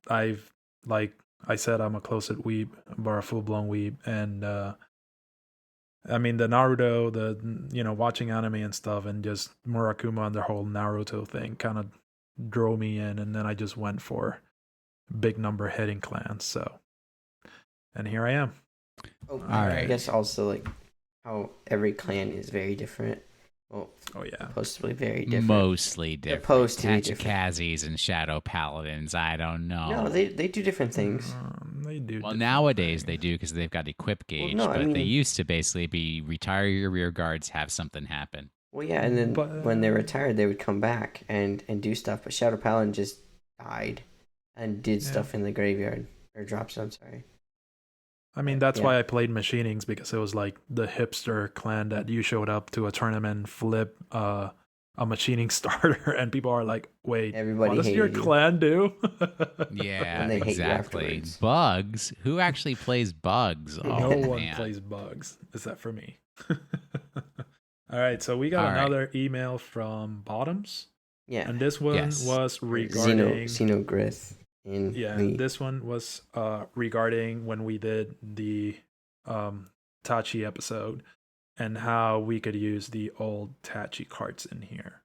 I've like I said, I'm a closet weeb, or a full blown weeb, and I mean the Naruto, watching anime and stuff, and just Murakuma and the whole Naruto thing kind of drew me in, and then I just went for big number hitting clans. So, and here I am. Oh, All right. I guess also like how every clan is very different. Well, Oh yeah, supposedly very different. Mostly different. Supposed to be different. Tachikazes and Shadow Paladins. I don't know. No, they do different things. They do. Well, different nowadays things. they do because they've got equip gauge, no, I but they mean- used to basically be retire your rear guards, have something happen. Well, yeah, and then But- when they retired, they would come back and do stuff. But Shadow Paladin just died and did Yeah. stuff in the graveyard or drop zone. Sorry. I mean, that's Yeah. why I played Machinings, because it was like the hipster clan that you showed up to a tournament, flip a machining starter, and people are like, "Wait, Everybody what does your hated you. clan do?" Yeah, And they hate you exactly. afterwards. Bugs? Who actually plays bugs? Oh, No one man. plays bugs except for me. All right, so we got All right. another email from Bottoms, Yeah. and this one Yes. was regarding Xenogrith. In this one was regarding when we did the Tachi episode and how we could use the old Tachi cards in here.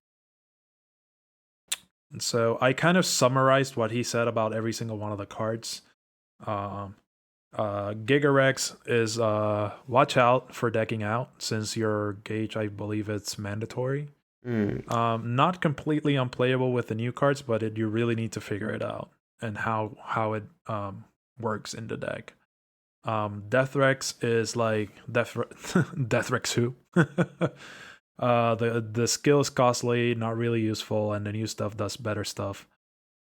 And so I kind of summarized what he said about every single one of the cards. Gigarex is watch out for decking out, since your gauge, I believe it's mandatory. Not completely unplayable with the new cards, but you really need to figure it out and how it works in the deck. Deathrex is like Deathrex who? The skill is costly, not really useful, and the new stuff does better stuff.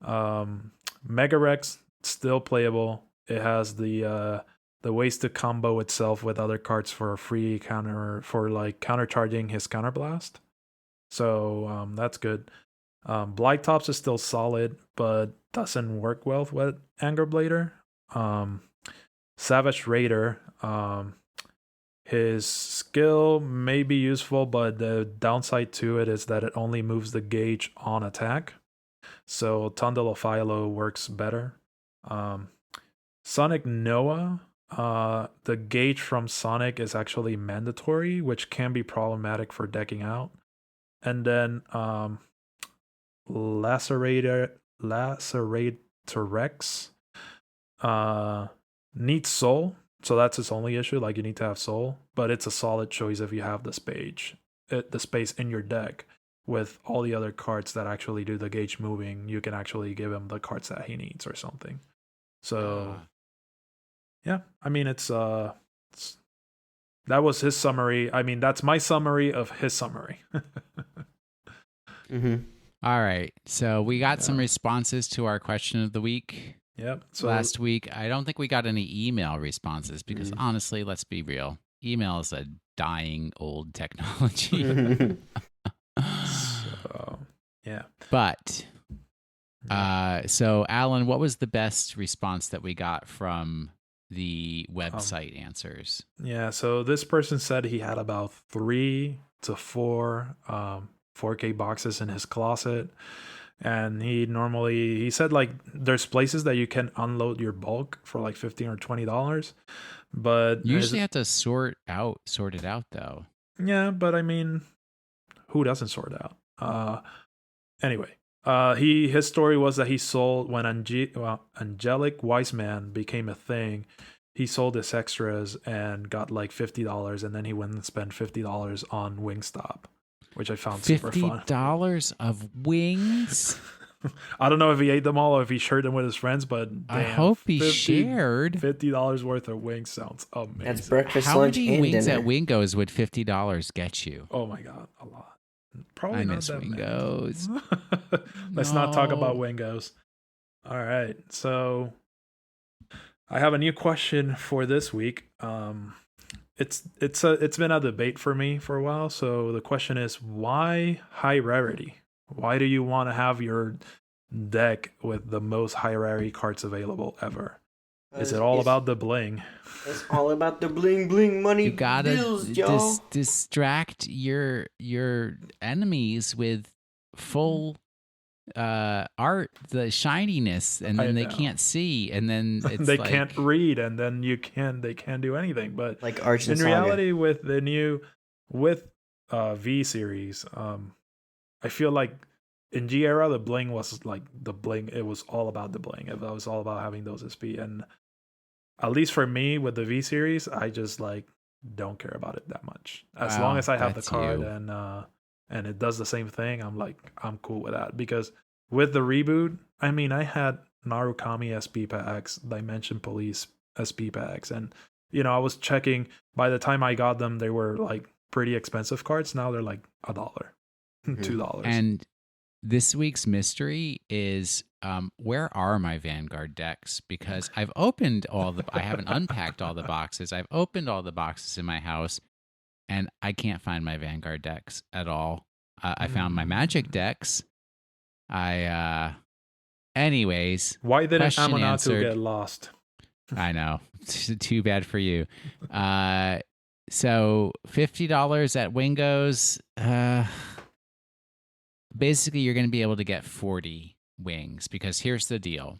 Megarex still playable. It has the ways to combo itself with other cards for a free counter, for like countercharging his counterblast. So that's good. Blytops is still solid, but doesn't work well with Anger Blader. Savage Raider, his skill may be useful, but the downside to it is that it only moves the gauge on attack. So Tundalophilo works better. Sonic Noah, the gauge from Sonic is actually mandatory, which can be problematic for decking out. And then Lacerator Rex needs soul, so that's its only issue. Like, you need to have soul, but it's a solid choice if you have the space in your deck with all the other cards that actually do the gauge moving. You can actually give him the cards that he needs or something. So yeah, I mean, it's that was his summary. I mean, that's my summary of his summary. Mm-hmm. All right. So we got some responses to our question of the week. Yep. So last week, I don't think we got any email responses because honestly, let's be real. Email is a dying old technology. So, yeah. But so Alan, what was the best response that we got from the website answers? Yeah, so this person said he had about 3 to 4 4K boxes in his closet, and he said like there's places that you can unload your bulk for like $15 or $20, but you usually have to sort it out though. Yeah, but I mean, who doesn't sort out? Anyway, his story was that he sold when Angelic Wiseman became a thing. He sold his extras and got like $50, and then he went and spent $50 on Wingstop, which I found super fun. $50 of wings? I don't know if he ate them all or if he shared them with his friends, but damn, I hope he shared. $50 worth of wings sounds amazing. That's breakfast, How lunch, many and wings dinner. at Wingo's would $50 get you? Oh my god, a lot. Probably I not miss that Wingo's. many. Let's not talk about No. Wingo's. All right, so I have a new question for this week. It's been a debate for me for a while. So the question is, why high rarity? Why do you want to have your deck with the most high rarity cards available ever? Is it all about the bling? It's all about the bling bling money. You gotta bills, y'all. distract your enemies with full art, the shininess, and then they can't see, and then it's they like, can't read, and then they can't do anything. But Like Arch and in Saga. reality, with the new V series, I feel like in G era the bling was like the bling. It was all about the bling. It was all about having those SP, and at least for me with the V series, I just like don't care about it that much. As long as I have the card and it does the same thing, I'm cool with that. Because with the reboot, I mean, I had Narukami SP packs, Dimension Police SP packs, and I was checking. By the time I got them, they were like pretty expensive cards. Now they're like $1, $2. And this week's mystery is where are my Vanguard decks? Because I've opened I haven't unpacked all the boxes. I've opened all the boxes in my house, and I can't find my Vanguard decks at all. I found my Magic decks. Anyways. Why didn't question Amonatu answered. get lost? I know. Too bad for you. So $50 at Wingo's. Basically, you're going to be able to get 40 wings because here's the deal.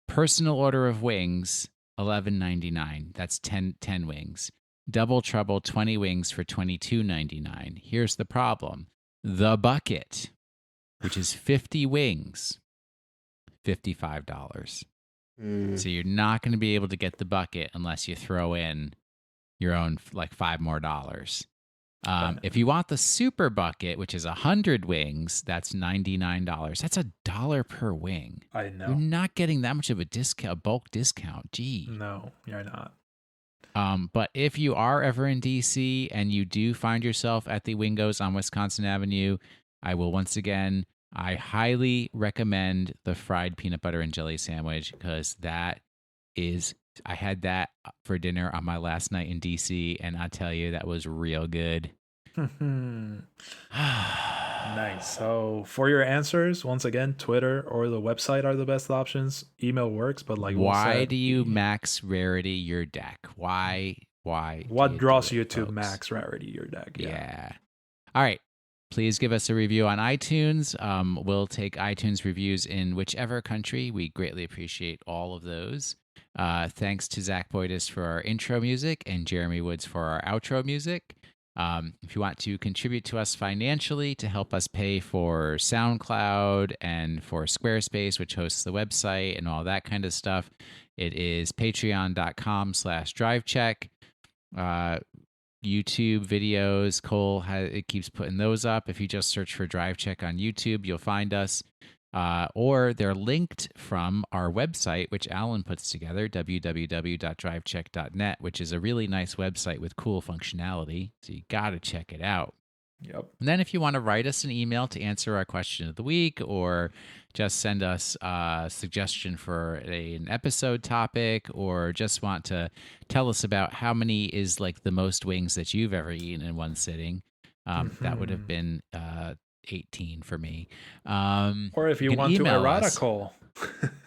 Personal order of wings, $11.99. That's 10 wings. Double Trouble, 20 wings for $22.99. Here's the problem. The bucket, which is 50 wings, $55. So you're not going to be able to get the bucket unless you throw in your own like $5 more. If you want the super bucket, which is 100 wings, that's $99. That's $1 per wing. I know. You're not getting that much of a discount, bulk discount. Gee. No, you're not. But if you are ever in DC and you do find yourself at the Wingo's on Wisconsin Avenue, I highly recommend the fried peanut butter and jelly sandwich because I had that for dinner on my last night in DC, and I tell you, that was real good. Nice. So for your answers, once again, Twitter or the website are the best options. Email works, but like why do you max rarity your deck? Why? What draws you to max rarity your deck? Yeah. All right. Please give us a review on iTunes. We'll take iTunes reviews in whichever country. We greatly appreciate all of those. Thanks to Zach Boydis for our intro music and Jeremy Woods for our outro music. If you want to contribute to us financially to help us pay for SoundCloud and for Squarespace, which hosts the website and all that kind of stuff, it is patreon.com/drivecheck. YouTube videos, Cole it keeps putting those up. If you just search for Drive Check on YouTube, you'll find us. or they're linked from our website, which Alan puts together, www.drivecheck.net, which is a really nice website with cool functionality. So you got to check it out. Yep. And then if you want to write us an email to answer our question of the week, or just send us a suggestion for an episode topic, or just want to tell us about how many is like the most wings that you've ever eaten in one sitting, that would have been 18 for me. Or if you want to errata Cole.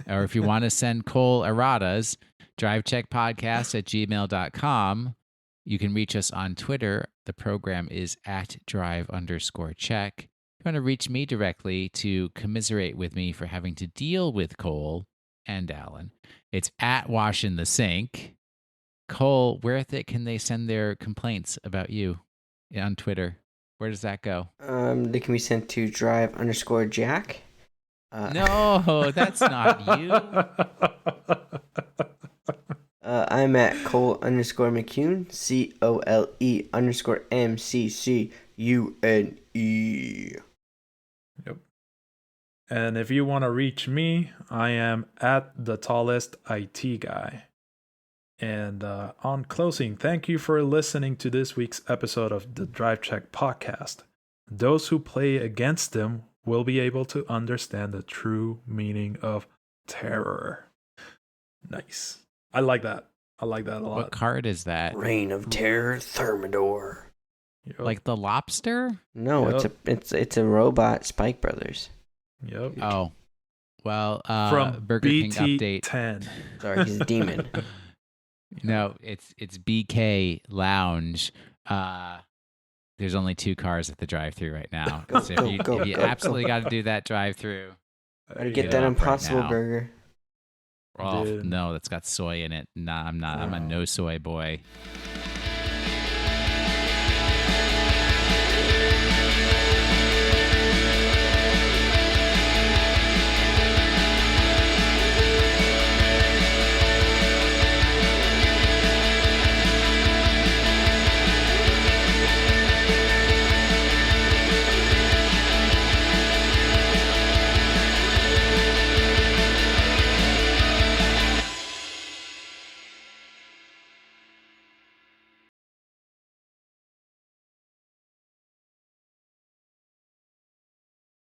Or if you want to send Cole erratas, drivecheckpodcast@gmail.com. You can reach us on Twitter. The program is @drive_check. If you want to reach me directly to commiserate with me for having to deal with Cole and Alan, it's @WashInTheSink. Cole, where can they send their complaints about you on Twitter? Where does that go? They can be sent to drive_jack. No, that's not you. I'm at Cole_McCune, COLE_MCCUNE. Yep. And if you want to reach me, I am at the tallest IT guy. And on closing, thank you for listening to this week's episode of the Drive Check Podcast. Those who play against them will be able to understand the true meaning of terror. Nice. I like that. I like that a lot. What card is that? Reign of Terror Thermidor. Yep. Like the lobster? No, it's a robot, Spike Brothers. Yep. Oh. Well, From Burger King update. BT10. Sorry, he's a demon. No, it's BK Lounge. There's only 2 cars at the drive-thru right now. So if you absolutely got to do that drive-thru, Gotta get that Impossible Burger. Oh, no, that's got soy in it. Nah, I'm not. I'm a no soy boy.